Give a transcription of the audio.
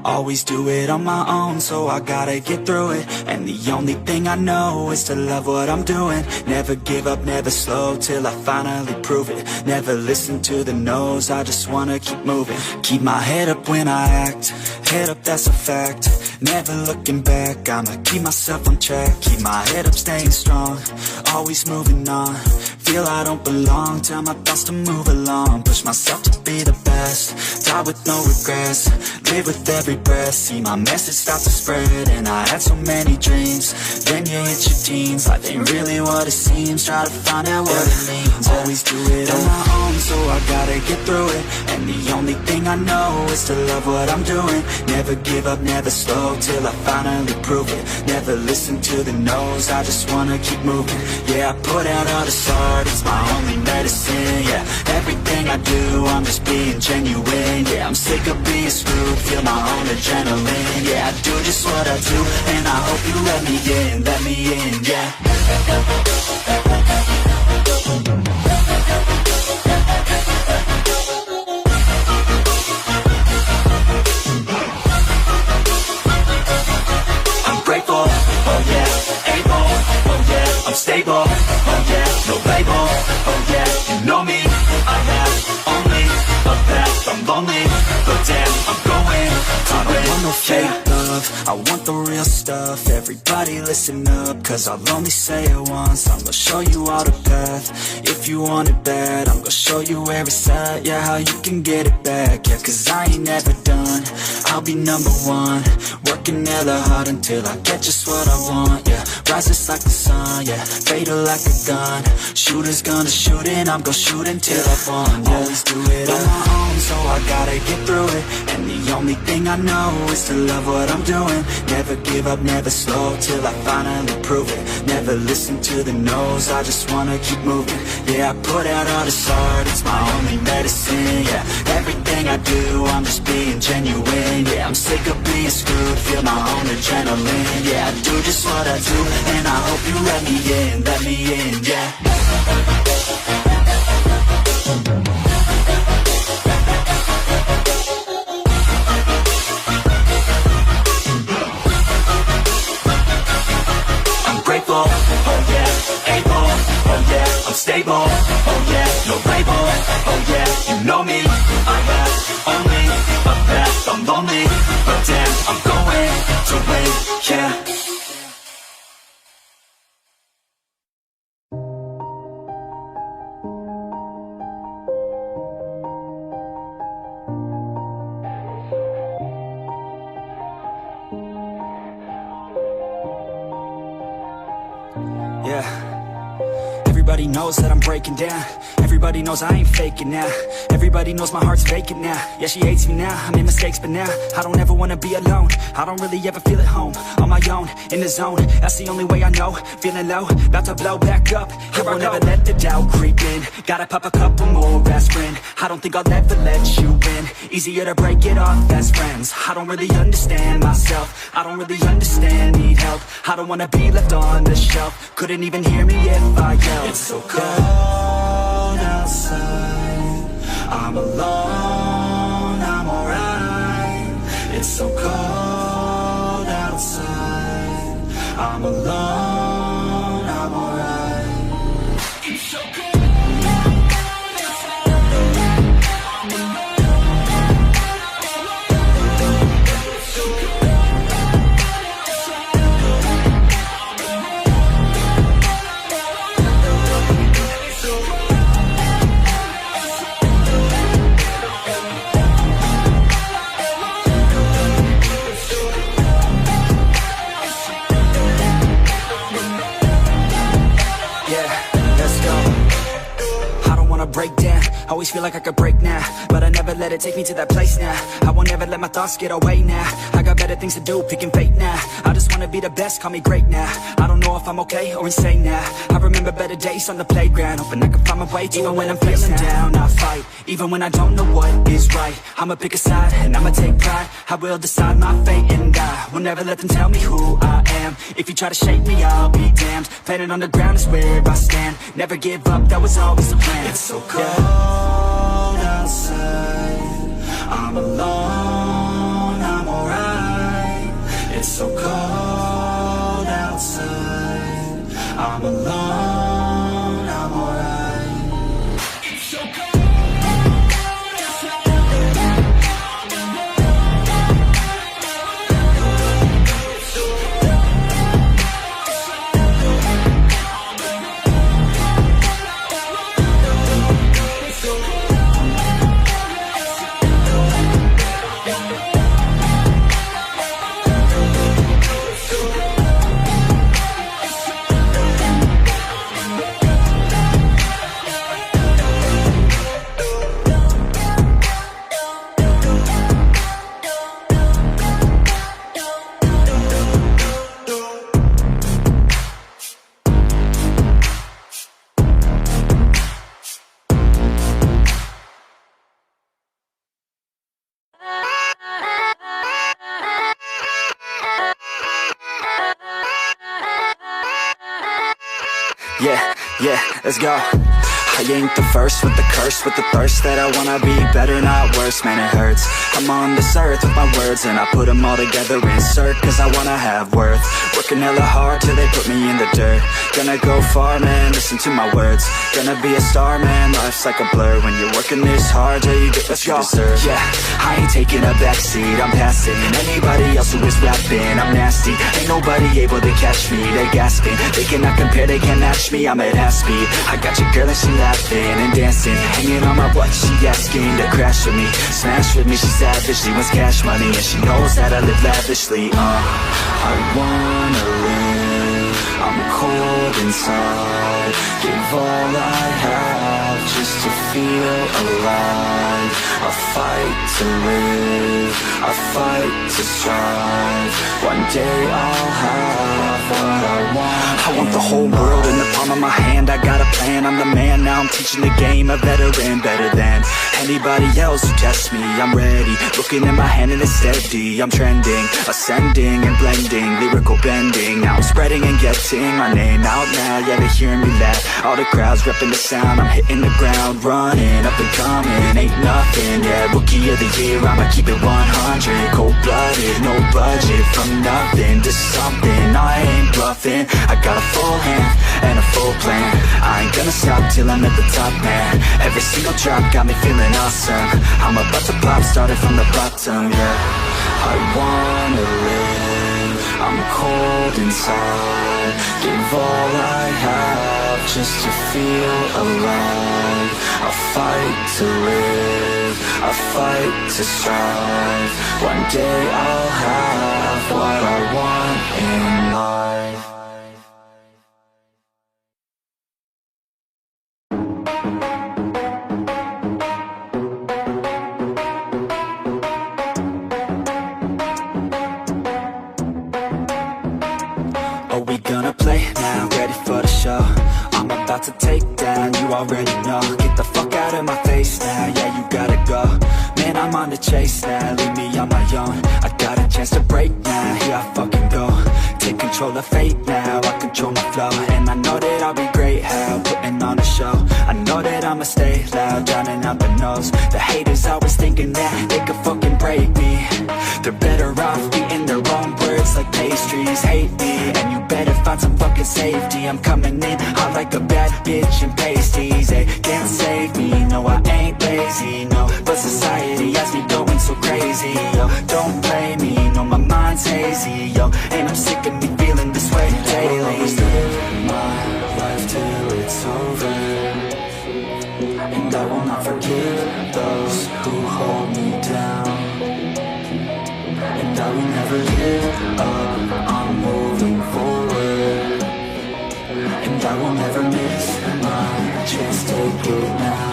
Always do it on my own, so I gotta get through it. And the only thing I know is to love what I'm doing. Never give up, never slow, till I finally prove it. Never listen to the no's, I just wanna keep moving. Keep my head up when I act, head up, that's a fact. Never looking back, I'ma keep myself on track. Keep my head up, staying strong, always moving on. Feel I don't belong, tell my thoughts to move along. Push myself to be the best, die with no regrets. Live with every breath, see my message start to spread. And I had so many dreams, then you hit your teens. Life ain't really what it seems, try to find out what it means. Always do it on my own, so I gotta get through it. And the only thing I know is to love what I'm doing. Never give up, never slow, till I finally prove it. Never listen to the no's, I just wanna keep moving. Yeah, I put out all this art, it's my only medicine. Yeah, everything I do, I'm just being genuine. Yeah, I'm sick of being screwed, feel my own adrenaline. Yeah, I do just what I do, and I hope you let me in, yeah. I'm grateful, oh yeah, able, oh yeah, I'm stable, oh yeah, no label, oh yeah, you know me, I have only a path, I'm lonely, but damn, I'm going to win. I don't want no fake love, I want the real stuff. Everybody listen up, cause I'll only say it once. I'm gonna show you all the path, if you want it bad. I'm gonna show you where it's at, yeah, how you can get it back. Yeah, cause I ain't never done, I'll be number one. Working hella hard until I get just what I want, yeah. Rises like the sun, yeah, fatal like a gun. Shooters gonna shoot and I'm gonna shoot until I've won, yeah. Always do it on my own, so I gotta get through it. And the only thing I know is to love what I'm doing. Never give up, never slow, till I finally prove it. Never listen to the no's, I just wanna keep moving. Yeah, I put out all this art, it's my only medicine. Yeah, everything I do, I'm just being genuine. Yeah, I'm sick of being screwed, feel my own adrenaline. Yeah, I do just what I do, and I hope you let me in, yeah. Oh yeah, able, oh yeah, I'm stable, oh yeah, no label, oh yeah, you know me, I have only a path, I'm lonely, but damn, I'm going to win, yeah. Everybody knows that I'm breaking down. Everybody knows I ain't faking now. Everybody knows my heart's vacant now. Yeah, she hates me now, I made mistakes but now I don't ever wanna be alone. I don't really ever feel at home. On my own, in the zone, that's the only way I know. Feeling low, about to blow back up. Here I won't ever let the doubt creep in. Gotta pop a couple more aspirin. I don't think I'll ever let you in. Easier to break it off best friends. I don't really understand myself, I don't really understand, need help. I don't wanna be left on the shelf. Couldn't even hear me if I yelled. It's so cold outside, I'm alone, I'm alright. It's so cold outside, I'm alone, I'm alright. It's so cold. Break down, always feel like I could break now, but I never let it take me to that place now. I won't ever let my thoughts get away now. I got better things to do, picking fate now. I just wanna be the best, call me great now. I don't know if I'm okay or insane now. I remember better days on the playground, hoping I can find my way to even when I'm feeling down, I fight, even when I don't know what is right. I'ma pick a side, and I'ma take pride. I will decide my fate and I will never let them tell me who I am. If you try to shake me, I'll be damned. Planet on the ground is where I stand. Never give up, that was always the plan. It's so cold outside, I'm alone, I'm alright. I'm alone, I'm alright. It's so cold. Yeah, let's go. I ain't the first with the curse, with the thirst that I wanna be better, not worse, man it hurts. I'm on this earth with my words and I put them all together, insert, cause I wanna have worth. Working hella hard till they put me in the dirt. Gonna go far, man, listen to my words. Gonna be a star, man, life's like a blur. When you're working this hard till you get what you deserve. Yeah, I ain't taking a backseat, I'm passing anybody else who is rapping. I'm nasty, ain't nobody able to catch me. They gasping, they cannot compare, they can't match me. I'm at half speed, I got your girl and she laughing and dancing, hanging on my butt, she asking to crash with me, smash with me. She's savage, she wants cash money and she knows that I live lavishly. I wanna live, I'm cold inside. Give all I have just to feel alive. I fight to live, I fight to strive. One day I'll have what I want. I want the whole world in the palm of my hand. I got a plan, I'm the man. Now I'm teaching the game, a veteran, better than anybody else who tests me. I'm ready, looking at my hand and it's steady. I'm trending, ascending and blending, lyrical bending. Now I'm spreading and getting my name out now. Yeah, they hearing me laugh, all the crowds repping the sound. I'm hitting the ground, running, up and coming, ain't nothing. Yeah, rookie of the year, I'ma keep it 100. Cold-blooded, no budget, from nothing to something. I ain't bluffing, I got a full hand and a full plan. I ain't gonna stop till I'm at the top, man. Every single drop got me feeling awesome. I'm about to pop, started from the bottom, yeah. I wanna live, I'm cold inside. Give all I have just to feel alive. I fight to live, I fight to strive. One day I'll have what I want in life. Are we gonna play now? Ready for the show? I'm about to take down, you already know. Get the fuck out of my face now, yeah you gotta go. Man, I'm on the chase now, leave me on my own. I got a chance to break now, here I fucking go. Take control of fate now, I control my flow. And I know that I'll be great, how putting on a show. I know that I'ma stay loud, drowning out the noise. The haters always thinking that they could fucking break me. They're better off eating their own words like pastries. Hate me, and you better find some fucking safety. I'm coming in hot like a bad bitch in pasties. They can't save me, no I ain't lazy, no. But society has me going so crazy, yo. Don't blame me, no my mind's hazy, yo. And I'm sick of me feeling this way daily. I'll always live my life till it's over, and I will not forgive those who hold me down. And I will never give up, I'm moving forward. And I will never miss my chance, take it now.